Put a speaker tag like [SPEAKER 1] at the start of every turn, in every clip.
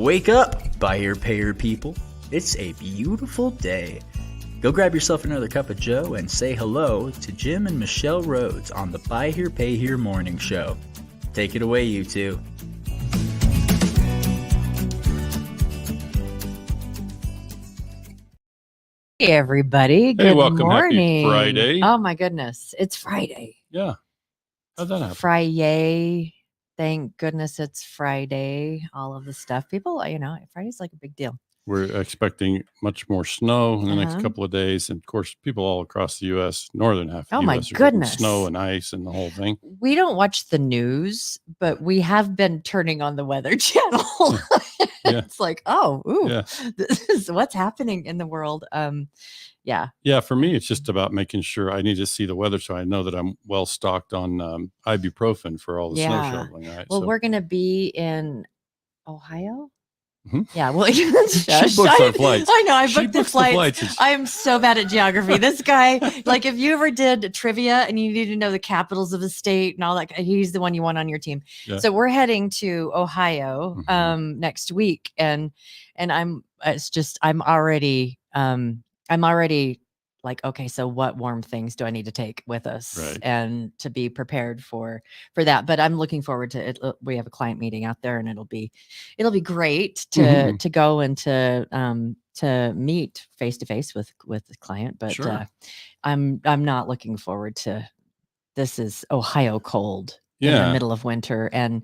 [SPEAKER 1] Wake up, buyer payer people. It's a beautiful day. Go grab yourself another cup of joe and say hello to Jim and Michelle Rhoads on the Buy Here Pay Here Morning Show. Take it away, you two.
[SPEAKER 2] Hey, everybody. Good
[SPEAKER 3] welcome.
[SPEAKER 2] morning.
[SPEAKER 3] Happy Friday.
[SPEAKER 2] Oh, my goodness. It's Friday.
[SPEAKER 3] Yeah. How'd that happen?
[SPEAKER 2] Friday. Thank goodness it's Friday. All of the stuff. People, Friday's like a big deal.
[SPEAKER 3] We're expecting much more snow in the next couple of days. And of course, people all across the U.S., northern half of the U.S. are getting snow and ice and the whole thing.
[SPEAKER 2] We don't watch the news, but we have been turning on the Weather Channel.
[SPEAKER 3] Yeah.
[SPEAKER 2] It's like, this is what's happening in the world. Yeah,
[SPEAKER 3] for me, it's just about making sure I need to see the weather so I know that I'm well stocked on ibuprofen for all the snow shoveling. Right?
[SPEAKER 2] Well, we're going to be in Ohio.
[SPEAKER 3] Mm-hmm.
[SPEAKER 2] Yeah, well,
[SPEAKER 3] she books our flights.
[SPEAKER 2] I know, I booked the flights. I am so bad at geography. This guy, like, if you ever did trivia and you need to know the capitals of a state and all that, he's the one you want on your team. Yeah. So we're heading to Ohio next week, and I'm already like, okay, so what warm things do I need to take with us and to be prepared for that? But I'm looking forward to it. We have a client meeting out there, and it'll be great to go and to meet face to face with the client. But I'm not looking forward to this. Is Ohio cold in the middle of winter, and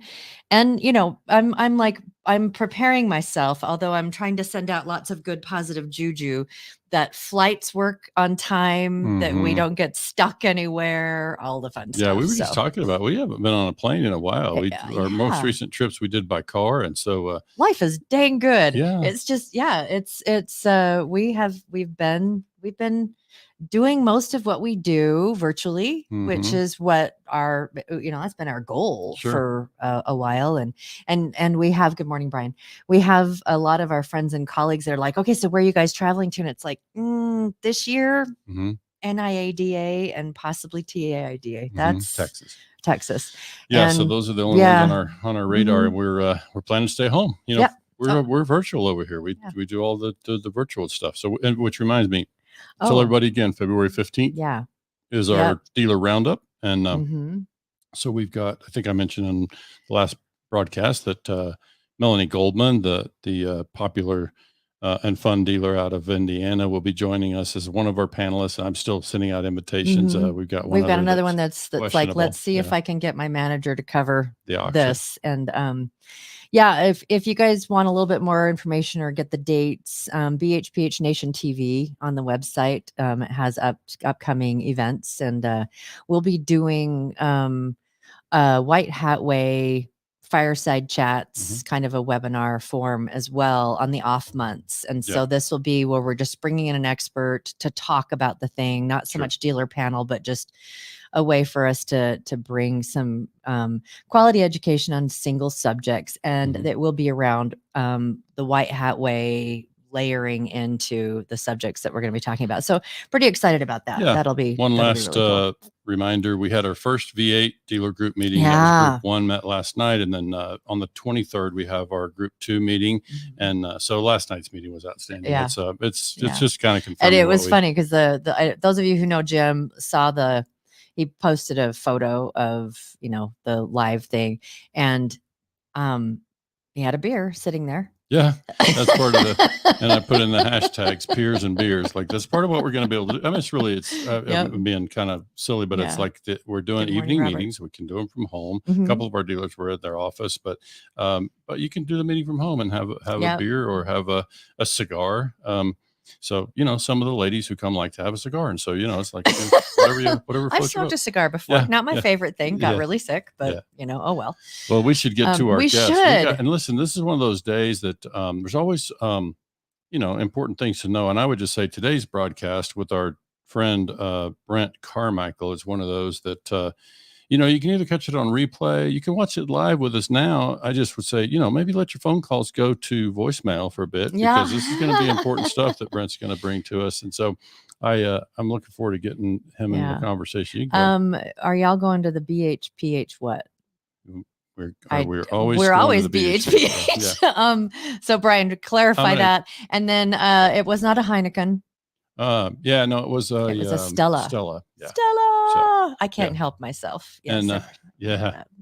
[SPEAKER 2] I'm preparing myself, although I'm trying to send out lots of good positive juju that flights work on time, that we don't get stuck anywhere, all the fun stuff.
[SPEAKER 3] Yeah, we were just talking about, we haven't been on a plane in a while. Our most recent trips we did by car. And so
[SPEAKER 2] life is dang good.
[SPEAKER 3] Yeah.
[SPEAKER 2] It's just, we've been doing most of what we do virtually, which is what that's been our goal for a while. And we have, good morning, Brian. We have a lot of our friends and colleagues that are like, okay, so where are you guys traveling to? And it's like, this year, NIADA and possibly TAIDA. That's Texas.
[SPEAKER 3] Yeah. So those are the only ones on our radar. We're planning to stay home. We're virtual over here. We do all the virtual stuff. So, which reminds me, tell everybody again, February 15th is our dealer roundup. And so we've got, I think I mentioned in the last broadcast that Melanie Goldman, the popular and fun dealer out of Indiana, will be joining us as one of our panelists. And I'm still sending out invitations. We've got another one that's like, let's see if I can get my manager to cover this. And if you guys want a little bit more information or get the dates, BHPH Nation TV on the website, it has upcoming events, and we'll be doing White Hat Way fireside chats, kind of a webinar form as well on the off months. And so this will be where we're just bringing in an expert to talk about the thing, not so much dealer panel, but just a way for us to bring some quality education on single subjects. And that will be around the White Hat Way, layering into the subjects that we're going to be talking about. So pretty excited about that. That'll be one last
[SPEAKER 2] really cool.
[SPEAKER 3] reminder. We had our first V8 dealer group meeting. That was group 1 met last night. And then on the 23rd, we have our group 2 meeting. And so last night's meting was outstanding.
[SPEAKER 2] Yeah.
[SPEAKER 3] It's just kind of confirming.
[SPEAKER 2] And it was funny because those of you who know Jim saw he posted a photo of, the live thing, and he had a beer sitting there.
[SPEAKER 3] Yeah, that's part of and I put in the hashtags peers and beers. Like, that's part of what we're going to be able to do. I mean, it's being kind of silly, but it's like we're doing evening meetings. We can do them from home. A couple of our dealers were at their office, but you can do the meeting from home and have a beer or have a cigar. So, some of the ladies who come like to have a cigar. And so, it's like whatever.
[SPEAKER 2] I've smoked a cigar before. Not my favorite thing. Got really sick, but oh well.
[SPEAKER 3] Well, we should get to our guests. And listen, this is one of those days that there's always, important things to know. And I would just say today's broadcast with our friend Brent Carmichael is one of those that, you can either catch it on replay. You can watch it live with us now. I just would say, maybe let your phone calls go to voicemail for a bit, because this is going to be important stuff that Brent's going to bring to us. And so I'm looking forward to getting him in the conversation.
[SPEAKER 2] Are y'all going to the BHPH what?
[SPEAKER 3] We're always
[SPEAKER 2] BHPH.
[SPEAKER 3] Yeah.
[SPEAKER 2] So Brian, to clarify that, and then it was not a Heineken.
[SPEAKER 3] Yeah, no, it was
[SPEAKER 2] a Stella.
[SPEAKER 3] Stella. Yeah.
[SPEAKER 2] Stella. I can't help myself. Yes,
[SPEAKER 3] and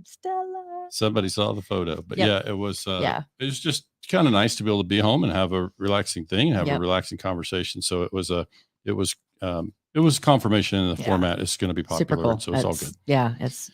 [SPEAKER 2] Stella.
[SPEAKER 3] Somebody saw the photo, but it was it was just kind of nice to be able to be home and have a relaxing thing, have a relaxing conversation. So it was confirmation in the format. It's going to be popular,
[SPEAKER 2] cool.
[SPEAKER 3] So it's all good.
[SPEAKER 2] Yeah, it's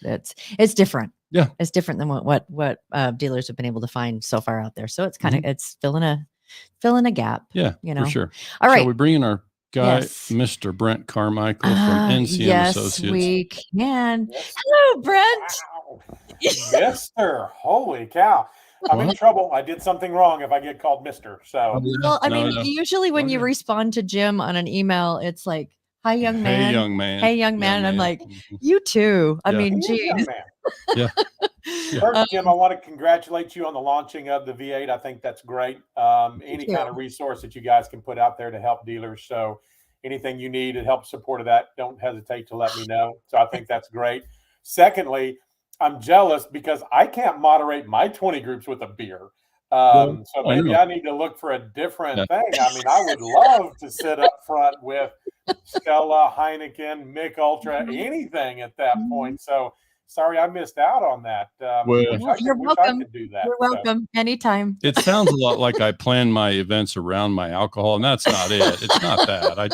[SPEAKER 2] different.
[SPEAKER 3] Yeah,
[SPEAKER 2] it's different than what dealers have been able to find so far out there. So it's kind of it's filling a gap.
[SPEAKER 3] Yeah,
[SPEAKER 2] for
[SPEAKER 3] sure.
[SPEAKER 2] All right,
[SPEAKER 3] shall we bring in our guy, Mr. Brent Carmichael from NCM Associates?
[SPEAKER 2] Yes, we can. Hello, Brent.
[SPEAKER 4] Wow. Mister, holy cow. I'm in trouble. I did something wrong if I get called Mister. So,
[SPEAKER 2] well, I mean, usually when you respond to Jim on an email, it's like, "Hi, young man."
[SPEAKER 3] Hey, young man.
[SPEAKER 2] Hey, young man. And I'm like, you too. I mean, geez.
[SPEAKER 3] Yeah.
[SPEAKER 4] First, Jim, I want to congratulate you on the launching of the V8. I think that's great. Any kind of resource that you guys can put out there to help dealers. So anything you need to help support of that, don't hesitate to let me know. So I think that's great. Secondly, I'm jealous because I can't moderate my 20 groups with a beer. So maybe I need to look for a different thing. I mean, I would love to sit up front with Stella, Heineken, Mick Ultra, anything at that point. So sorry I missed out on that.
[SPEAKER 2] You're welcome. You're welcome. Anytime.
[SPEAKER 3] It sounds a lot like I plan my events around my alcohol, and that's not it. It's not that. I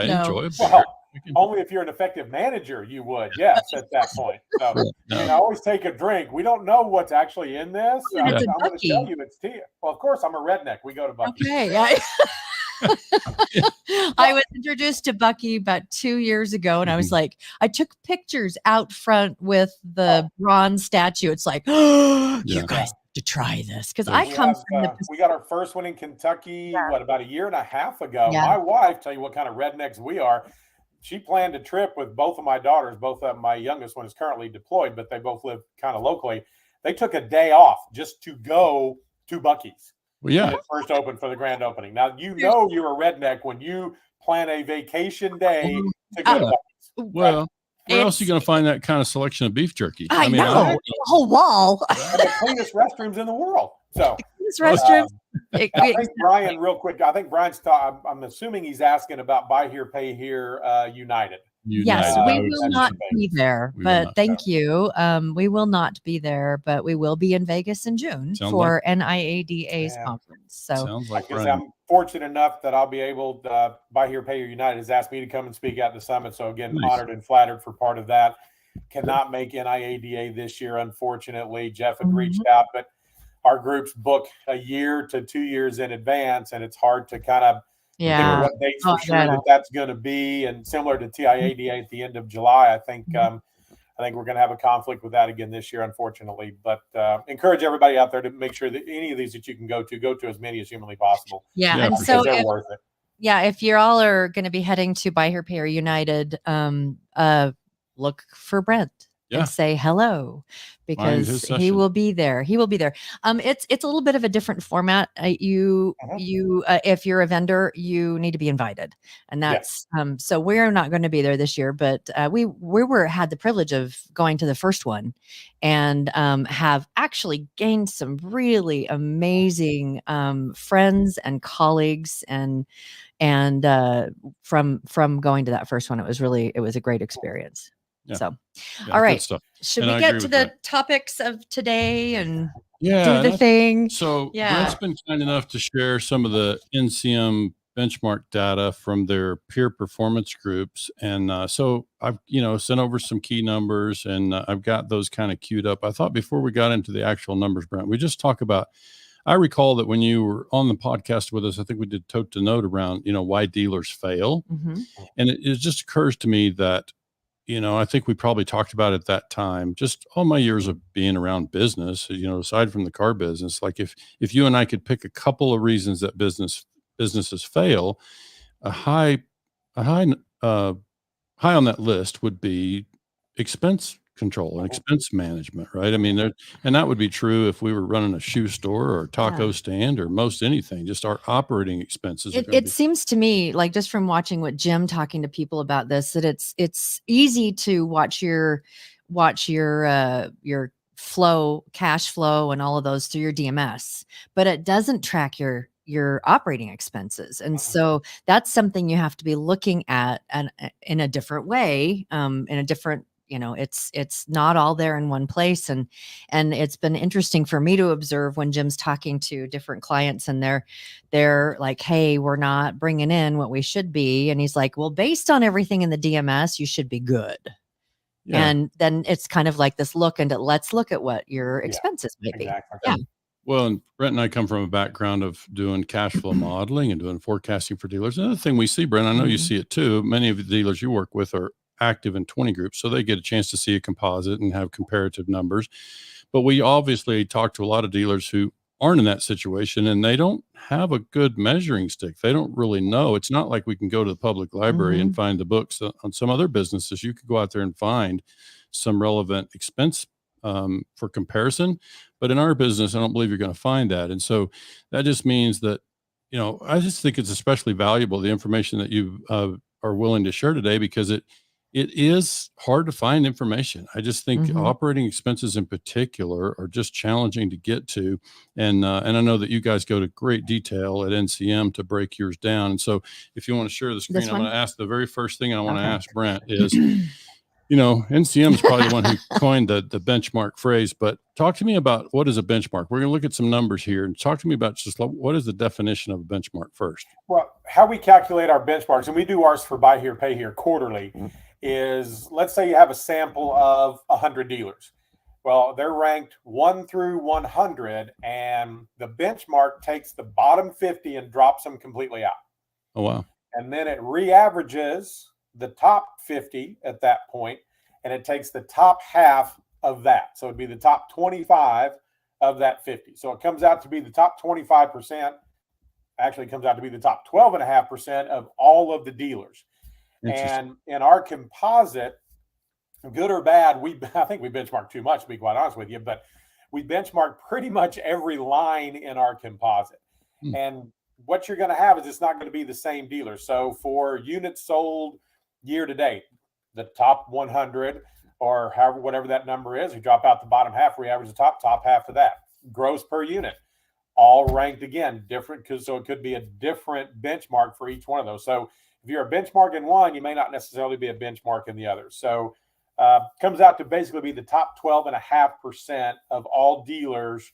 [SPEAKER 3] enjoy it.
[SPEAKER 4] Well, only if you're an effective manager, you would. Yes, at that point. So I always take a drink. We don't know what's actually in this. I'm going to tell you it's tea. Well, of course, I'm a redneck. We go to Buc-ee's.
[SPEAKER 2] Okay. I was introduced to Buc-ee about 2 years ago, and I was like, I took pictures out front with the bronze statue. It's like, you guys have to try this because I come from
[SPEAKER 4] we got our first one in Kentucky, about a year and a half ago. My wife, tell you what kind of rednecks we are. She planned a trip with both of my daughters. Both of my youngest one is currently deployed, but they both live kind of locally. They took a day off just to go to Buc-ee's.
[SPEAKER 3] Well, yeah.
[SPEAKER 4] When it first opened for the grand opening. Now, you're a redneck when you plan a vacation day to go to Buc-ee's.
[SPEAKER 3] Well, where else are you going to find that kind of selection of beef jerky?
[SPEAKER 2] I mean, a whole wall.
[SPEAKER 4] And the cleanest restrooms in the world. So,
[SPEAKER 2] restrooms.
[SPEAKER 4] I think Brian, real quick, Brian's I'm assuming he's asking about Buy Here, Pay Here United.
[SPEAKER 2] Yes, we will not be there, but thank you. We will not be there, but we will be in Vegas in June for NIADA's conference. So
[SPEAKER 4] I'm fortunate enough that I'll be able to Buy Here, Pay Here United has asked me to come and speak at the summit. So again, honored and flattered for part of that. Cannot make NIADA this year, unfortunately. Jeff had reached out, but our groups book a year to 2 years in advance, and it's hard to kind of think of what dates for sure that's going to be. And similar to TIADA at the end of July, I think we're going to have a conflict with that again this year, unfortunately. But encourage everybody out there to make sure that any of these that you can go to as many as humanly possible.
[SPEAKER 2] Yeah, and so
[SPEAKER 4] they're worth it.
[SPEAKER 2] Yeah, if you all are going to be heading to Buy Here, Pay Here United, look for Brent. And say hello because he will be there. He will be there. It's a little bit of a different format. You if you're a vendor, you need to be invited, and that's so we're not going to be there this year. But we had the privilege of going to the first one, and have actually gained some really amazing friends and colleagues and from going to that first one. It was a great experience.
[SPEAKER 3] Yeah.
[SPEAKER 2] So, all right. Should we get to the topics of today and do the thing?
[SPEAKER 3] So, Brent's been kind enough to share some of the NCM benchmark data from their peer performance groups. And so I've, sent over some key numbers and I've got those kind of queued up. I thought before we got into the actual numbers, Brent, we just talk about, I recall that when you were on the podcast with us, I think we did tote to note around, why dealers fail. And it just occurs to me that, I think we probably talked about it at that time, just all my years of being around business, aside from the car business, like if you and I could pick a couple of reasons that businesses fail, high on that list would be expense control and expense management, right? I mean, and that would be true if we were running a shoe store or a taco stand or most anything, just our operating expenses.
[SPEAKER 2] It seems to me like just from watching what Jim talking to people about this, that it's easy to watch your cash flow and all of those through your DMS, but it doesn't track your operating expenses. And so that's something you have to be looking at and in a different way, in a different, it's not all there in one place. And it's been interesting for me to observe when Jim's talking to different clients and they're like, hey, we're not bringing in what we should be. And he's like, well, based on everything in the DMS, you should be good. Yeah. And then it's kind of like this let's look at what your expenses might be.
[SPEAKER 4] Exactly.
[SPEAKER 2] Yeah.
[SPEAKER 3] Well, and Brent and I come from a background of doing cash flow modeling and doing forecasting for dealers. Another thing we see, Brent, I know you see it too. Many of the dealers you work with are active in 20 groups, so they get a chance to see a composite and have comparative numbers. But we obviously talk to a lot of dealers who aren't in that situation, and they don't have a good measuring stick. They don't really know. It's not like we can go to the public library and find the books. On some other businesses, you could go out there and find some relevant expense for comparison. But in our business, I don't believe you're going to find that. And so that just means that, I just think it's especially valuable, the information that you are willing to share today, because it is hard to find information. I just think operating expenses in particular are just challenging to get to. And I know that you guys go to great detail at NCM to break yours down. And so if you want to share the screen, I'm going to ask the very first thing I want to ask Brent is, NCM is probably the one who coined the benchmark phrase, but talk to me about what is a benchmark. We're going to look at some numbers here and talk to me about just what is the definition of a benchmark first.
[SPEAKER 4] Well, how we calculate our benchmarks, and we do ours for Buy Here, Pay Here quarterly, is let's say you have a sample of 100 dealers. Well, they're ranked 1 through 100, and the benchmark takes the bottom 50 and drops them completely out.
[SPEAKER 3] Oh, wow.
[SPEAKER 4] And then it re-averages the top 50 at that point, and it takes the top half of that. So it'd be the top 25 of that 50. So it comes out to be the top 25%, actually comes out to be the top 12.5% of all of the dealers. And in our composite, good or bad, I think we benchmark too much, to be quite honest with you, but we benchmark pretty much every line in our composite. And what you're going to have is it's not going to be the same dealer. So for units sold year to date, the top 100 or whatever that number is, we drop out the bottom half, we average the top half of that. Gross per unit, all ranked again different, so it could be a different benchmark for each one of those. So if you're a benchmark in one, you may not necessarily be a benchmark in the other. So comes out to basically be the top 12.5% of all dealers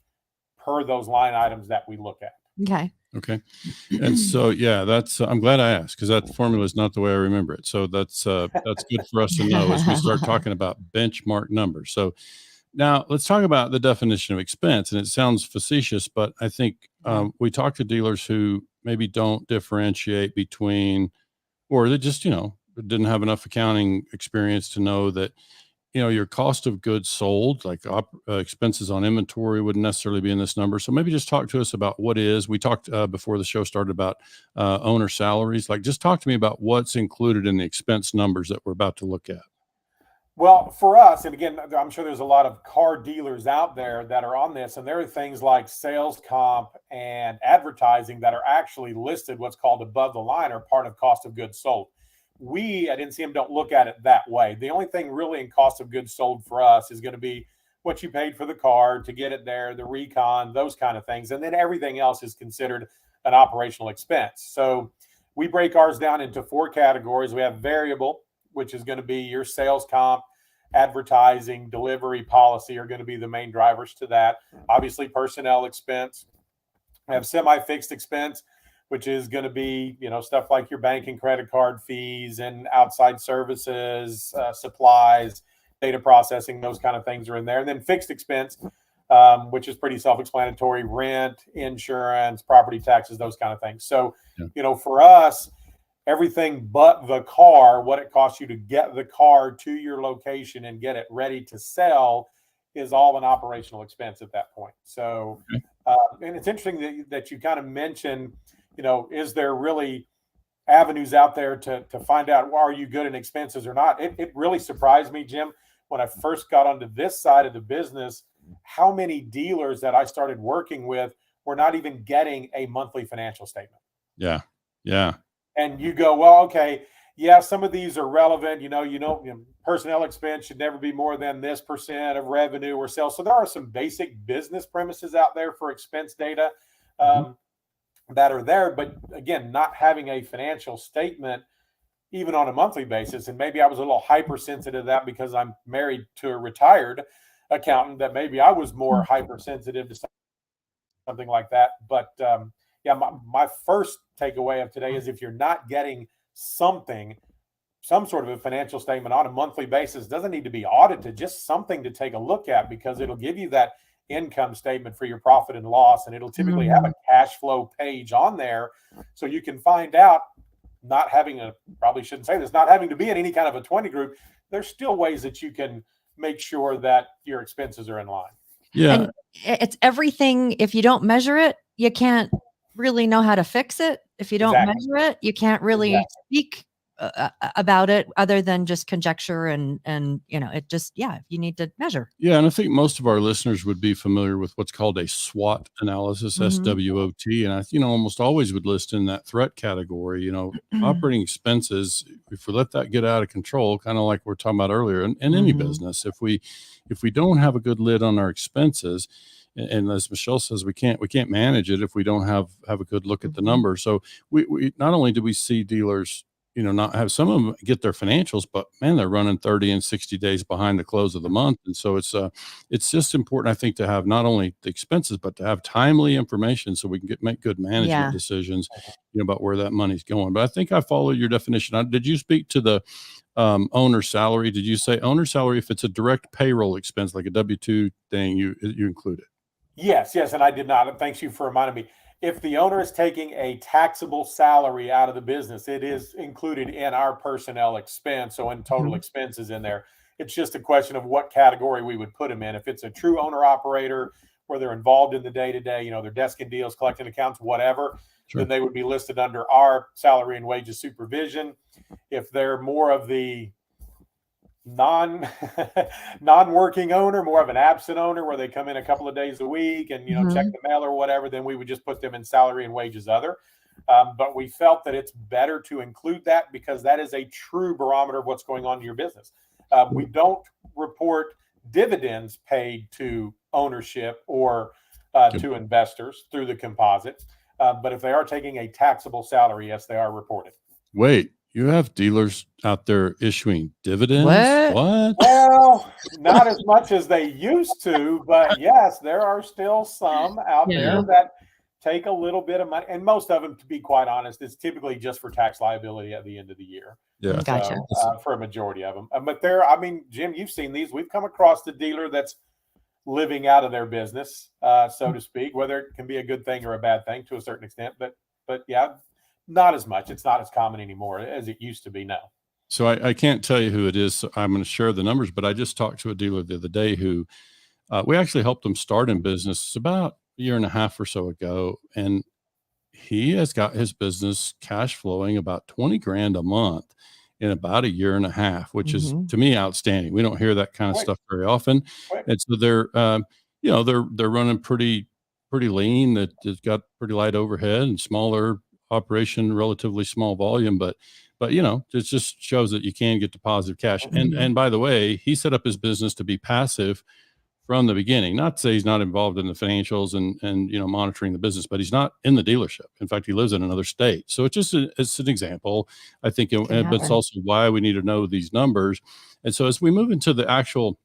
[SPEAKER 4] per those line items that we look at.
[SPEAKER 3] Okay. And so, that's, I'm glad I asked, because that formula is not the way I remember it. So that's good for us to know as we start talking about benchmark numbers. So now let's talk about the definition of expense. And it sounds facetious, but I think we talk to dealers who maybe don't differentiate between, or they just, didn't have enough accounting experience to know that, your cost of goods sold, like expenses on inventory, wouldn't necessarily be in this number. So maybe just talk to us about what is. We talked before the show started about owner salaries. Like, just talk to me about what's included in the expense numbers that we're about to look at.
[SPEAKER 4] Well, for us, and again, I'm sure there's a lot of car dealers out there that are on this, and there are things like sales comp and advertising that are actually listed what's called above the line or part of cost of goods sold. We at NCM don't look at it that way. The only thing really in cost of goods sold for us is going to be what you paid for the car to get it there, the recon, those kind of things. And then everything else is considered an operational expense. So we break ours down into 4 categories. We have variable, which is going to be your sales comp, advertising, delivery, policy are going to be the main drivers to that. Obviously, personnel expense. We have semi-fixed expense, which is going to be, stuff like your bank and credit card fees and outside services, supplies, data processing, those kind of things are in there. And then fixed expense, which is pretty self-explanatory: rent, insurance, property taxes, those kind of things. So, for us, everything but the car, what it costs you to get the car to your location and get it ready to sell, is all an operational expense at that point. So, and it's interesting that you kind of mentioned, is there really avenues out there to find out, are you good in expenses or not? It really surprised me, Jim, when I first got onto this side of the business, how many dealers that I started working with were not even getting a monthly financial statement.
[SPEAKER 3] Yeah.
[SPEAKER 4] And you go, well, okay, yeah, some of these are relevant. Personnel expense should never be more than this % of revenue or sales. So there are some basic business premises out there for expense data that are there. But again, not having a financial statement, even on a monthly basis, and maybe I was a little hypersensitive to that because I'm married to a retired accountant, that maybe I was more hypersensitive to something like that. But yeah, my first takeaway of today is if you're not getting some sort of a financial statement on a monthly basis, doesn't need to be audited, just something to take a look at, because it'll give you that income statement for your profit and loss, and it'll typically have a cash flow page on there, so you can find out, not having to be in any kind of a 20 group, there's still ways that you can make sure that your expenses are in line.
[SPEAKER 3] Yeah.
[SPEAKER 2] And it's everything. If you don't measure it, you can't really know how to fix it. If you don't measure it, you can't really speak about it other than just conjecture and it just, you need to measure.
[SPEAKER 3] Yeah. And I think most of our listeners would be familiar with what's called a SWOT analysis, SWOT. And I, almost always would list in that threat category, operating expenses. If we let that get out of control, kind of like we were talking about earlier in any business, if we don't have a good lid on our expenses, and as Michelle says, we can't manage it if we don't have a good look at the numbers. So we not only do we see dealers, not have, some of them get their financials, but man, they're running 30 and 60 days behind the close of the month. And so it's just important, I think, to have not only the expenses, but to have timely information so we can make good management decisions, about where that money's going. But I think I followed your definition. Did you speak to the owner salary? Did you say owner salary, if it's a direct payroll expense, like a W-2 thing, you include it?
[SPEAKER 4] Yes. And I did not. And thanks you for reminding me. If the owner is taking a taxable salary out of the business, it is included in our personnel expense. So in total expenses in there, it's just a question of what category we would put them in. If it's a true owner operator where they're involved in the day-to-day, they're desking deals, collecting accounts, whatever, then they would be listed under our salary and wages supervision. If they're more of the non-working owner, more of an absent owner where they come in a couple of days a week and check the mail or whatever, then we would just put them in salary and wages other. But we felt that it's better to include that because that is a true barometer of what's going on in your business. We don't report dividends paid to ownership or to investors through the composite, but if they are taking a taxable salary, yes, they are reported.
[SPEAKER 3] Wait, you have dealers out there issuing dividends? What?
[SPEAKER 4] Well, not as much as they used to, but yes, there are still some out there that take a little bit of money. And most of them, to be quite honest, it's typically just for tax liability at the end of the year.
[SPEAKER 3] Yeah.
[SPEAKER 2] Gotcha.
[SPEAKER 4] For a majority of them. But Jim, you've seen these. We've come across the dealer that's living out of their business, so to speak, whether it can be a good thing or a bad thing to a certain extent. But yeah, not as much. It's not as common anymore as it used to be now.
[SPEAKER 3] So I can't tell you who it is. So I'm going to share the numbers, but I just talked to a dealer the other day who we actually helped them start in business about a year and a half or so ago. And he has got his business cash flowing about 20 grand a month in about a year and a half, which is to me outstanding. We don't hear that kind of stuff very often. And so they're, they're running pretty lean. That it's got pretty light overhead and smaller operation, relatively small volume, but it just shows that you can get to positive cash. And by the way, he set up his business to be passive from the beginning. Not to say he's not involved in the financials and monitoring the business, but he's not in the dealership. In fact, he lives in another state. So it's an example, I think, but it's also why we need to know these numbers. And so as we move into the actual,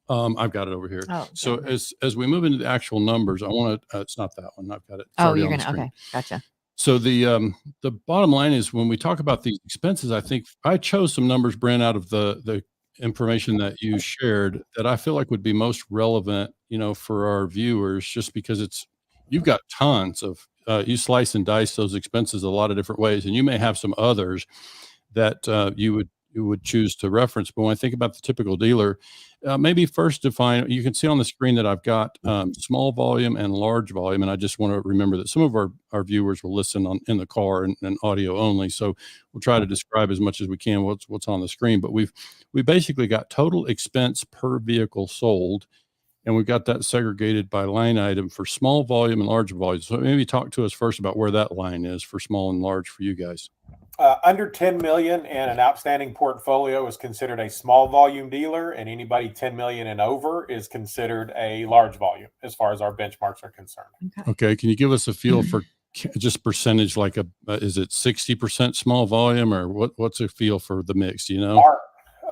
[SPEAKER 3] I've got it over here. Oh, so as we move into the actual numbers, I want to, it's not that one. I've got it.
[SPEAKER 2] You're going to, okay. Gotcha.
[SPEAKER 3] So the bottom line is when we talk about these expenses, I think I chose some numbers, Brent, out of the information that you shared that I feel like would be most relevant, for our viewers, just because you've got tons of, you slice and dice those expenses a lot of different ways, and you may have some others that you would choose to reference. But when I think about the typical dealer, maybe first define, you can see on the screen that I've got small volume and large volume. And I just want to remember that some of our viewers will listen in the car and audio only. So we'll try to describe as much as we can what's on the screen. But we basically got total expense per vehicle sold. And we've got that segregated by line item for small volume and large volume. So maybe talk to us first about where that line is for small and large for you guys.
[SPEAKER 4] Under 10 million and an outstanding portfolio is considered a small volume dealer, and anybody 10 million and over is considered a large volume as far as our benchmarks are concerned.
[SPEAKER 3] Okay. Can you give us a feel for just percentage, like is it 60% small volume, or what's a feel for the mix? Do you know?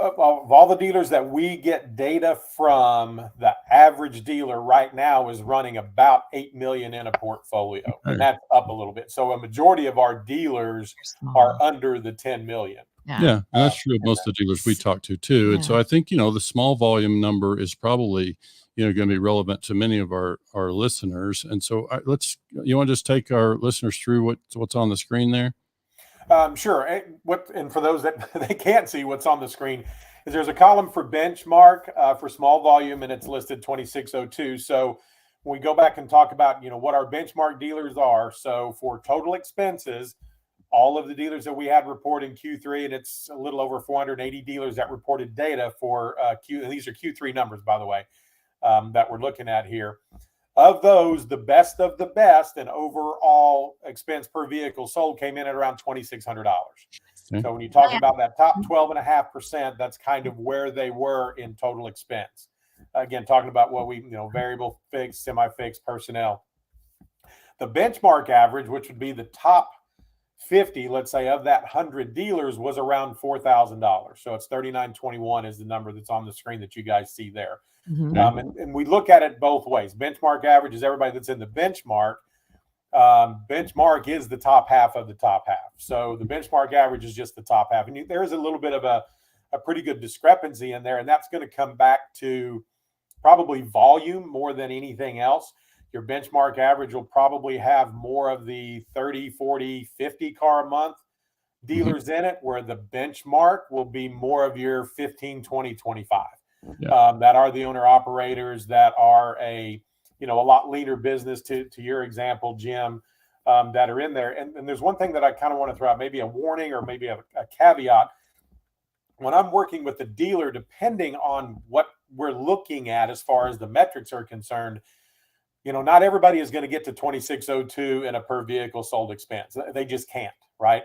[SPEAKER 4] Of all the dealers that we get data from, the average dealer right now is running about 8 million in a portfolio, and that's up a little bit. So a majority of our dealers are under the 10 million.
[SPEAKER 3] Yeah, and that's true of most of the dealers we talk to too. And so I think, the small volume number is probably, going to be relevant to many of our listeners. And so you want to just take our listeners through what's on the screen there?
[SPEAKER 4] Sure. And for those that they can't see what's on the screen, is there's a column for benchmark for small volume, and it's listed 2602. So when we go back and talk about, what our benchmark dealers are, so for total expenses, all of the dealers that we had report in Q3, and it's a little over 480 dealers that reported data for and these are Q3 numbers, by the way, that we're looking at here. Of those, the best of the best and overall expense per vehicle sold came in at around $2,600. Okay. So when you talk about that top 12.5%, that's kind of where they were in total expense. Again, talking about what we, variable, fixed, semi-fixed, personnel. The benchmark average, which would be the top 50, let's say, of that 100 dealers, was around $4,000. So it's 3,921 is the number that's on the screen that you guys see there. Mm-hmm. And we look at it both ways. Benchmark average is everybody that's in the benchmark. Benchmark is the top half of the top half. So the benchmark average is just the top half. And there is a little bit of a pretty good discrepancy in there. And that's going to come back to probably volume more than anything else. Your benchmark average will probably have more of the 30, 40, 50 car a month dealers in it, where the benchmark will be more of your 15, 20, 25. That are the owner operators, that are a lot leaner business to your example, Jim, that are in there. And there's one thing that I kind of want to throw out, maybe a warning or maybe a caveat. When I'm working with the dealer, depending on what we're looking at as far as the metrics are concerned, not everybody is going to get to 2602 in a per vehicle sold expense. They just can't, right?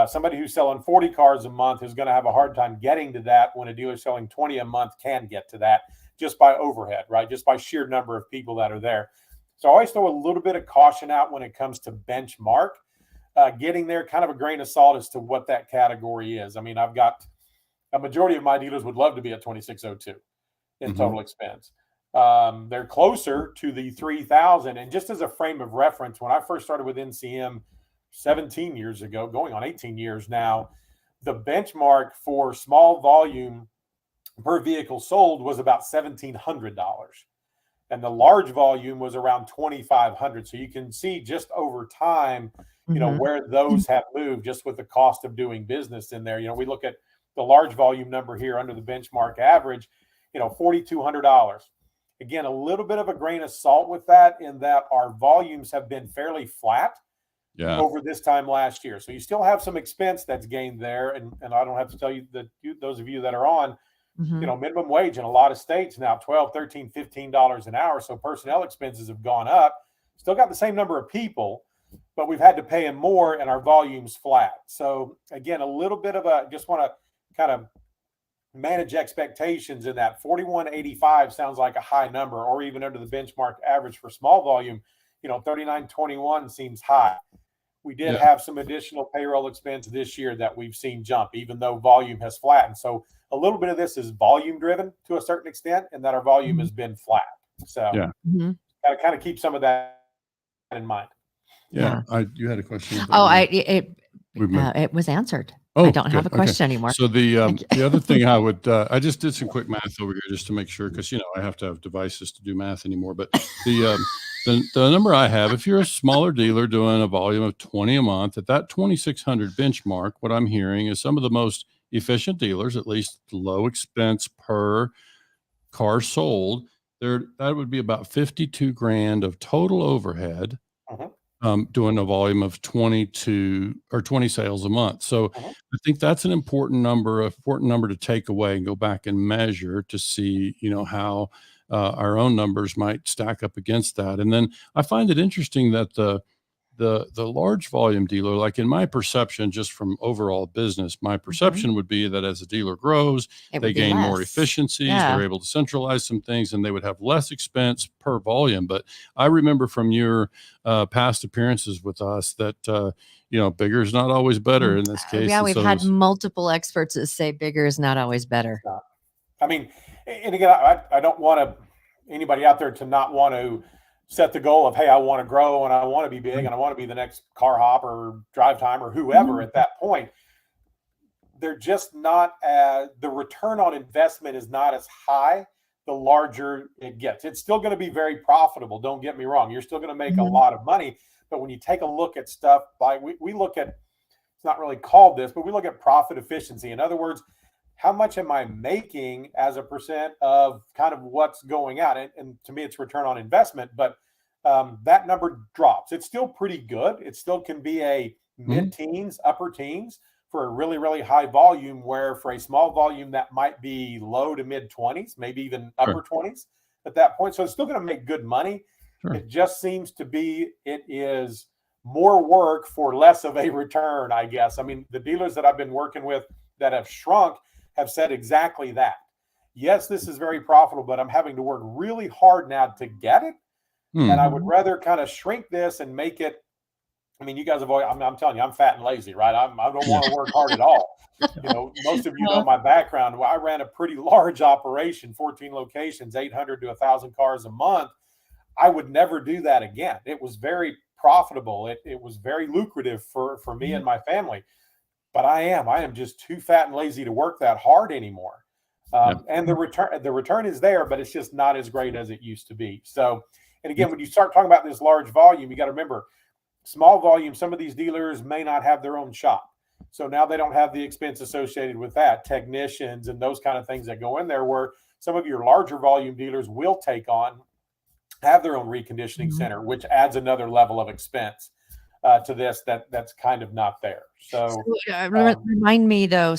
[SPEAKER 4] Somebody who's selling 40 cars a month is going to have a hard time getting to that when a dealer selling 20 a month can get to that just by overhead, right? Just by sheer number of people that are there. So I always throw a little bit of caution out when it comes to benchmark. Getting there, kind of a grain of salt as to what that category is. I mean, I've got a majority of my dealers would love to be at 2602 in total expense. They're closer to the 3,000. And just as a frame of reference, when I first started with NCM 17 years ago, going on 18 years now, the benchmark for small volume per vehicle sold was about $1,700. And the large volume was around $2,500. So you can see just over time, where those have moved just with the cost of doing business in there. We look at the large volume number here under the benchmark average, $4,200. Again, a little bit of a grain of salt with that, in that our volumes have been fairly flat over this time last year. So you still have some expense that's gained there. And I don't have to tell you that those of you that are on, minimum wage in a lot of states now, $12, $13, $15 an hour. So personnel expenses have gone up. Still got the same number of people, but we've had to pay them more, and our volume's flat. So again, a little bit of just want to kind of manage expectations in that. 4185 sounds like a high number, or even under the benchmark average for small volume. 3921 seems high. We did have some additional payroll expense this year that we've seen jump, even though volume has flattened. So a little bit of this is volume driven to a certain extent, and that our volume has been flat. So gotta kind of keep some of that in mind.
[SPEAKER 3] You had a question.
[SPEAKER 2] It was answered. I don't have a question anymore.
[SPEAKER 3] So the other thing I would, I just did some quick math over here just to make sure, because I have to have devices to do math anymore. But the number I have, if you're a smaller dealer doing a volume of 20 a month, at that 2,600 benchmark, what I'm hearing is some of the most efficient dealers, at least low expense per car sold, that would be about 52 grand of total overhead. Doing a volume of 22 or 20 sales a month. So I think that's an important number to take away and go back and measure to see, how our own numbers might stack up against that. And then I find it interesting that the The large volume dealer, like in my perception, just from overall business, my perception would be that as a dealer grows, they gain more efficiencies. They're able to centralize some things, and they would have less expense per volume. But I remember from your past appearances with us that bigger is not always better in this case.
[SPEAKER 2] Yeah, we've had multiple experts that say bigger is not always better.
[SPEAKER 4] I mean, and again, I don't want anybody out there to not want to set the goal of, hey, I want to grow and I want to be big and I want to be the next Car Hop or Drive Time or whoever at that point. They're just not the return on investment is not as high the larger it gets. It's still going to be very profitable. Don't get me wrong. You're still going to make a lot of money. But when you take a look at stuff we look at, it's not really called this, but we look at profit efficiency. In other words, how much am I making as a percent of kind of what's going out? And to me, it's return on investment, but that number drops. It's still pretty good. It still can be a mid-teens, upper teens for a really, really high volume, where for a small volume that might be low to mid-20s, maybe even upper 20s at that point. So it's still going to make good money. It just seems to be it is more work for less of a return, I guess. I mean, the dealers that I've been working with that have shrunk have said exactly that. Yes, this is very profitable, but I'm having to work really hard now to get it. And I would rather kind of shrink this and make it. I mean, you guys have always, I'm telling you, I'm fat and lazy, right? I don't want to work hard at all. Most of you know my background. Well, I ran a pretty large operation, 14 locations, 800 to 1,000 cars a month. I would never do that again. It was very profitable. It was very lucrative for me and my family. But I am just too fat and lazy to work that hard anymore. And the return is there, but it's just not as great as it used to be. So, and again, when you start talking about this large volume, you got to remember, small volume, some of these dealers may not have their own shop. So now they don't have the expense associated with that, technicians and those kind of things that go in there, where some of your larger volume dealers will have their own reconditioning center, which adds another level of expense to this that's kind of not there. So
[SPEAKER 2] remind me though,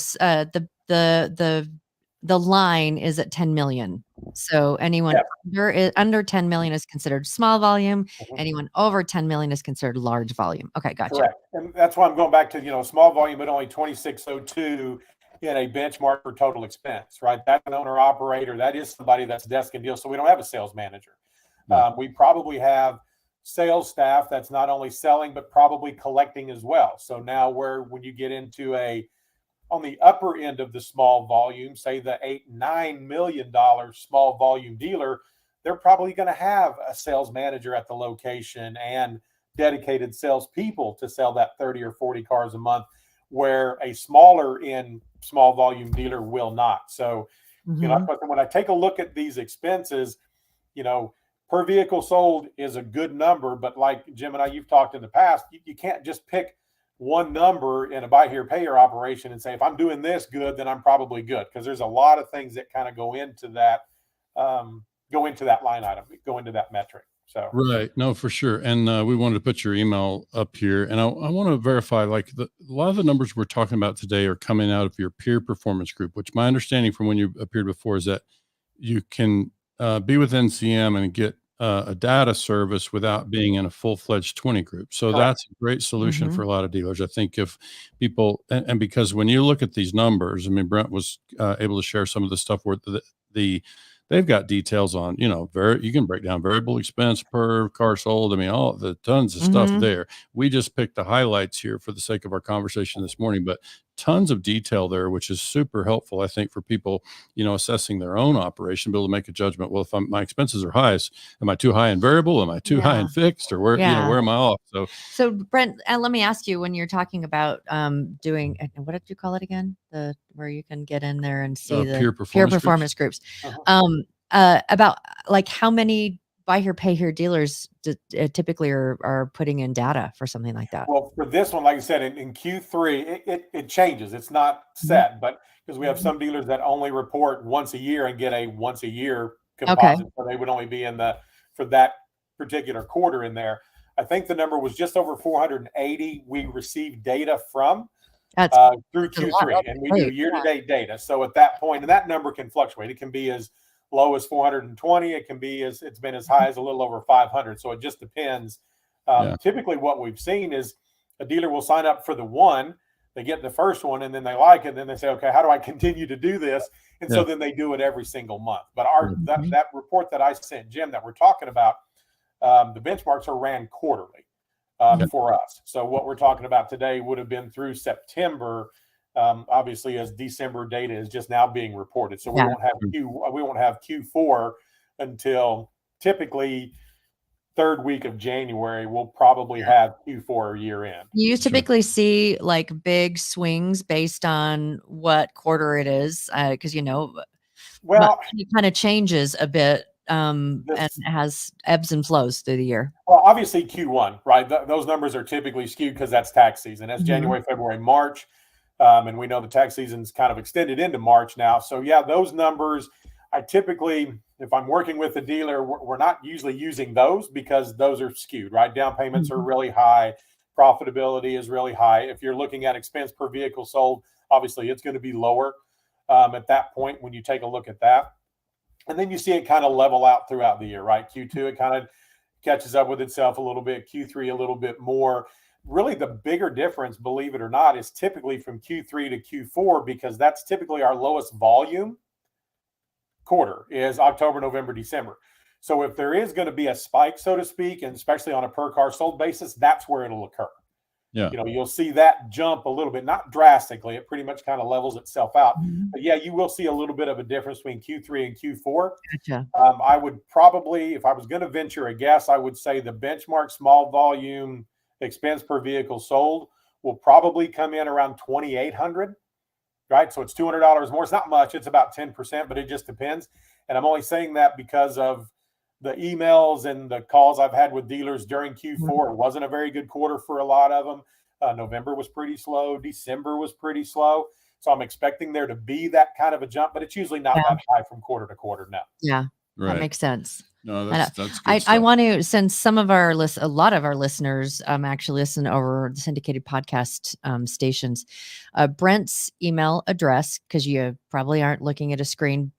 [SPEAKER 2] the line is at 10 million. So anyone under 10 million is considered small volume. Anyone over 10 million is considered large volume. Okay, gotcha.
[SPEAKER 4] Correct. And that's why I'm going back to, small volume at only 2602 in a benchmark for total expense, right? That's an owner operator. That is somebody that's desk and deal. So we don't have a sales manager. We probably have sales staff that's not only selling, but probably collecting as well. So now when you get into on the upper end of the small volume, say the $8-9 million small volume dealer, they're probably going to have a sales manager at the location and dedicated salespeople to sell that 30 or 40 cars a month, where a smaller in small volume dealer will not. So, when I take a look at these expenses, per vehicle sold is a good number, but like Jim and you've talked in the past, you can't just pick one number in a buy here, pay here operation and say, if I'm doing this good, then I'm probably good. Because there's a lot of things that kind of go into that line item, go into that metric. So
[SPEAKER 3] right. No, for sure. And we wanted to put your email up here, and I want to verify, like a lot of the numbers we're talking about today are coming out of your peer performance group, which my understanding from when you appeared before is that you can be with NCM and get a data service without being in a full-fledged 20 group. So that's a great solution for a lot of dealers. I think if people, and because when you look at these numbers, I mean, Brent was able to share some of the stuff where they've got details on, you can break down variable expense per car sold. I mean, all the tons of stuff there. We just picked the highlights here for the sake of our conversation this morning, but tons of detail there, which is super helpful, I think, for people, assessing their own operation, be able to make a judgment. Well, if my expenses are high, am I too high in variable? Am I too high in fixed? Or where am I off?
[SPEAKER 2] So Brent, let me ask you, when you're talking about doing, what did you call it again? Where you can get in there and see the peer performance groups. About like how many buy here, pay here dealers typically are putting in data for something like that?
[SPEAKER 4] Well, for this one, like I said, in Q3, it changes. It's not set, but because we have some dealers that only report once a year and get a once a year composite, so they would only be for that particular quarter in there. I think the number was just over 480 we received data from through Q3, and we do year-to-date data. So at that point, and that number can fluctuate. It can be as low as 420. It can be it's been as high as a little over 500. So it just depends Typically what we've seen is a dealer will sign up for the one, they get the first one, and then they like it, and then they say, okay, how do I continue to do this? And so then they do it every single month. But that report that I sent Jim that we're talking about, the benchmarks are ran quarterly for us. So what we're talking about today would have been through September, obviously, as December data is just now being reported. So we won't have Q4 until typically third week of January. We'll probably have Q4 year end.
[SPEAKER 2] You typically see like big swings based on what quarter it is, because it kind of changes a bit and has ebbs and flows through the year.
[SPEAKER 4] Well, obviously Q1, right? Those numbers are typically skewed because that's tax season. That's January, February, March. And we know the tax season's kind of extended into March now. So those numbers, I typically, if I'm working with a dealer, we're not usually using those because those are skewed, right? Down payments are really high. Profitability is really high. If you're looking at expense per vehicle sold, obviously it's going to be lower at that point when you take a look at that. And then you see it kind of level out throughout the year, right? Q2, it kind of catches up with itself a little bit. Q3, a little bit more. Really, the bigger difference, believe it or not, is typically from Q3 to Q4 because that's typically our lowest volume quarter is October, November, December. So if there is going to be a spike, so to speak, and especially on a per car sold basis, that's where it'll occur.
[SPEAKER 3] Yeah.
[SPEAKER 4] You'll see that jump a little bit, not drastically. It pretty much kind of levels itself out. But you will see a little bit of a difference between Q3 and Q4.
[SPEAKER 2] Gotcha.
[SPEAKER 4] I would probably, if I was going to venture a guess, I would say the benchmark small volume expense per vehicle sold will probably come in around $2,800. Right. So it's $200 more. It's not much. It's about 10%, but it just depends. And I'm only saying that because of the emails and the calls I've had with dealers during Q4. It wasn't a very good quarter for a lot of them. November was pretty slow. December was pretty slow. So I'm expecting there to be that kind of a jump, but it's usually not that high from quarter to quarter now.
[SPEAKER 2] Yeah,
[SPEAKER 3] right.
[SPEAKER 2] That makes sense.
[SPEAKER 3] No, that's good
[SPEAKER 2] I want to, since a lot of our listeners actually listen over the syndicated podcast stations, Brent's email address, because you probably aren't looking at a screen,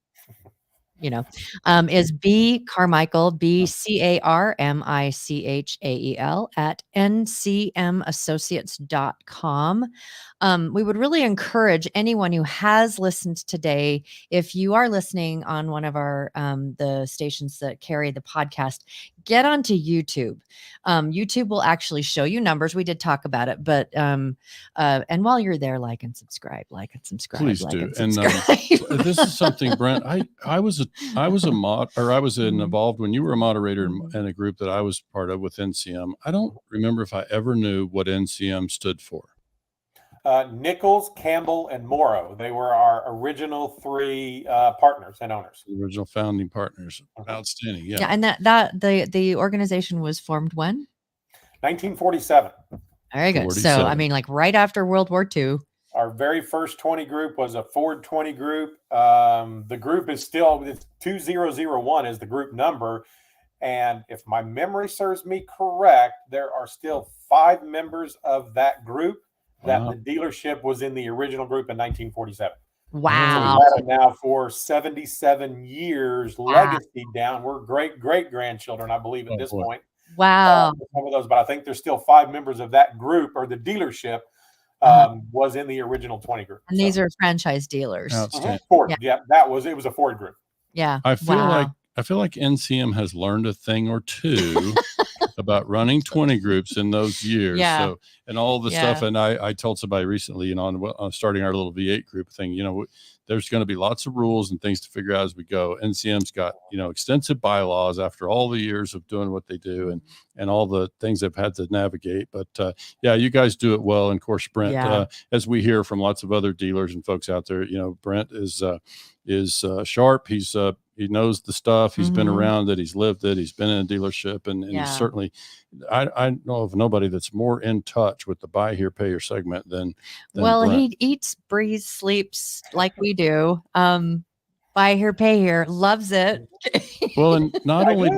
[SPEAKER 2] is B Carmichael, BCarmichael at NCMAssociates.com. We would really encourage anyone who has listened today, if you are listening on one of our the stations that carry the podcast, get onto YouTube. YouTube will actually show you numbers. We did talk about it, but and while you're there, like and subscribe.
[SPEAKER 3] Please do. And this is something, Brent. I was involved when you were a moderator in a group that I was part of with NCM. I don't remember if I ever knew what NCM stood for.
[SPEAKER 4] Nichols, Campbell, and Morrow. They were our original three partners and owners.
[SPEAKER 3] The original founding partners. Outstanding. Yeah.
[SPEAKER 2] And the organization was formed when?
[SPEAKER 4] 1947.
[SPEAKER 2] Very good. 47. So, I mean, like right after World War II.
[SPEAKER 4] Our very first 20 group was a Ford 20 group. The group is still 2001 is the group number. And if my memory serves me correct, there are still 5 members of that group that the dealership was in the original group in 1947.
[SPEAKER 2] Wow.
[SPEAKER 4] So we've had it now for 77 years, legacy down. We're great-grandchildren, I believe, at this point.
[SPEAKER 2] Wow.
[SPEAKER 4] Some of those, but I think there's still 5 members of that group or the dealership was in the original 20 group.
[SPEAKER 2] And these are franchise dealers.
[SPEAKER 4] Ford. Yeah, it was a Ford group.
[SPEAKER 2] Yeah.
[SPEAKER 3] I feel like NCM has learned a thing or two about running 20 groups in those years.
[SPEAKER 2] Yeah.
[SPEAKER 3] So, and all the stuff. And I told somebody recently, on starting our little V8 group thing, there's going to be lots of rules and things to figure out as we go. NCM's got, extensive bylaws after all the years of doing what they do and all the things they've had to navigate. But you guys do it well. And of course, Brent, as we hear from lots of other dealers and folks out there, Brent is sharp. He knows the stuff. He's been around it. He's lived it. He's been in a dealership, and he's certainly. I know of nobody that's more in touch with the buy here, pay here segment than Brent.
[SPEAKER 2] He eats, breathes, sleeps like we do. Buy here, pay here, loves it.
[SPEAKER 3] Well, and not only.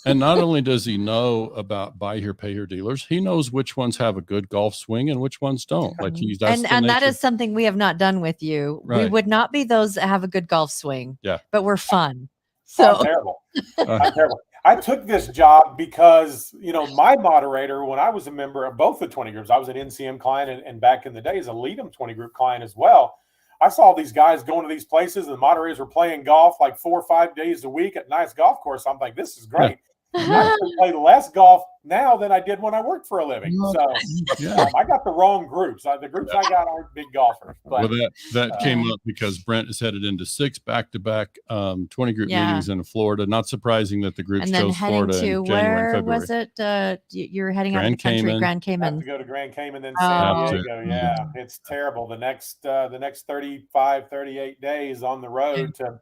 [SPEAKER 3] And not only does he know about buy here, pay here dealers, he knows which ones have a good golf swing and which ones don't. Like and
[SPEAKER 2] that is something we have not done with you. Right. We would not be those that have a good golf swing.
[SPEAKER 3] Yeah,
[SPEAKER 2] but we're fun. So
[SPEAKER 4] I'm terrible. I'm terrible. I took this job because, my moderator, when I was a member of both the 20 groups, I was an NCM client and back in the days, a Lead'em 20 group client as well. I saw these guys going to these places and the moderators were playing golf like 4 or 5 days a week at nice golf course. I'm like, this is great. I play less golf now than I did when I worked for a living. So I got the wrong groups. The groups I got aren't big golfers. But,
[SPEAKER 3] that came up because Brent is headed into 6 back-to-back 20 group meetings in Florida. Not surprising that the groups chose Florida in January and February.
[SPEAKER 2] Was it? You're heading out of the country, Grand Cayman.
[SPEAKER 4] I have to go to Grand Cayman, then San Diego. Yeah, it's terrible. The next 35, 38 days on the road to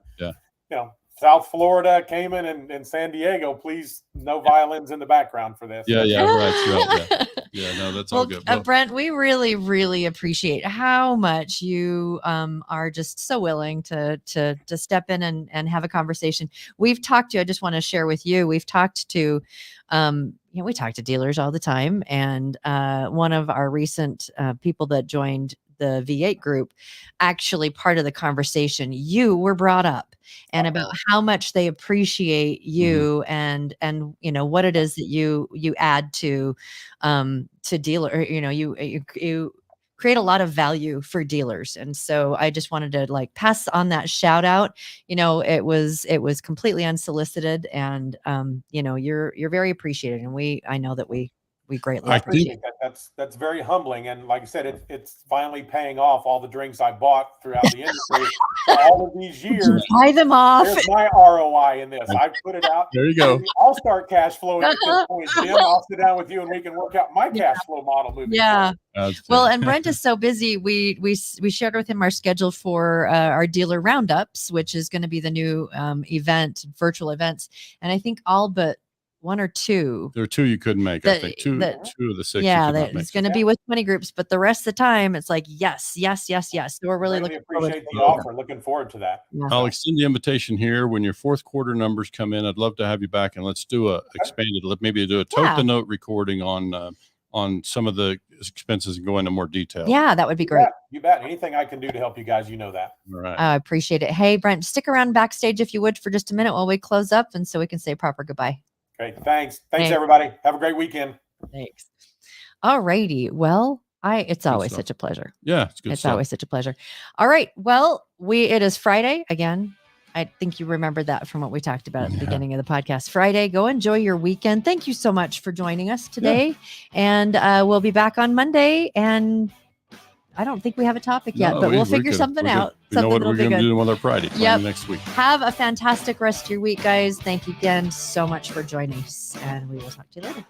[SPEAKER 4] South Florida, Cayman, and San Diego. Please, no violins in the background for this.
[SPEAKER 3] Right. No, that's all good.
[SPEAKER 2] Brent, we really, really appreciate how much you are just so willing to step in and have a conversation. We've talked to, I just want to share with you, we've talked to, we talk to dealers all the time. And one of our recent people that joined the V8 group, actually part of the conversation, you were brought up and about how much they appreciate you and what it is that you add to dealer, you create a lot of value for dealers. And so I just wanted to pass on that shout out. It was completely unsolicited and you're very appreciated. And I know that we greatly appreciate
[SPEAKER 4] that. That's very humbling. And like I said, it's finally paying off all the drinks I bought throughout the industry for all of these years.
[SPEAKER 2] Buy them off.
[SPEAKER 4] There's my ROI in this. I put it out.
[SPEAKER 3] There you go.
[SPEAKER 4] I'll start cash flowing at this point, Jim. I'll sit down with you and we can work out my cash flow model moving forward.
[SPEAKER 2] Well, and Brent is so busy. We shared with him our schedule for our dealer roundups, which is going to be the new virtual events. And I think all but 1 or 2.
[SPEAKER 3] There are 2 you couldn't make. I think 2 of the 6.
[SPEAKER 2] It's going to be with 20 groups, but the rest of the time it's like yes. So we're really looking forward to
[SPEAKER 4] the offer. Looking forward to that.
[SPEAKER 2] Yeah.
[SPEAKER 3] I'll extend the invitation here when your 4th quarter numbers come in. I'd love to have you back and let's do maybe do a tote the note recording on some of the expenses and go into more detail.
[SPEAKER 2] Yeah, that would be great.
[SPEAKER 4] You bet. Anything I can do to help you guys, that.
[SPEAKER 3] All right.
[SPEAKER 2] I appreciate it. Hey, Brent, stick around backstage if you would for just a minute while we close up, and so we can say proper goodbye.
[SPEAKER 4] Great. Thanks, everybody. Have a great weekend.
[SPEAKER 2] Thanks. All righty. Well, it's always such a pleasure.
[SPEAKER 3] Yeah, it's good.
[SPEAKER 2] It's always such a pleasure. All right. Well, it is Friday again. I think you remembered that from what we talked about at the beginning of the podcast. Friday. Go enjoy your weekend. Thank you so much for joining us today. And we'll be back on Monday. And I don't think we have a topic yet, but we'll figure something out.
[SPEAKER 3] We know what we're going to do on our Friday next week.
[SPEAKER 2] Have a fantastic rest of your week, guys. Thank you again so much for joining us, and we will talk to you later.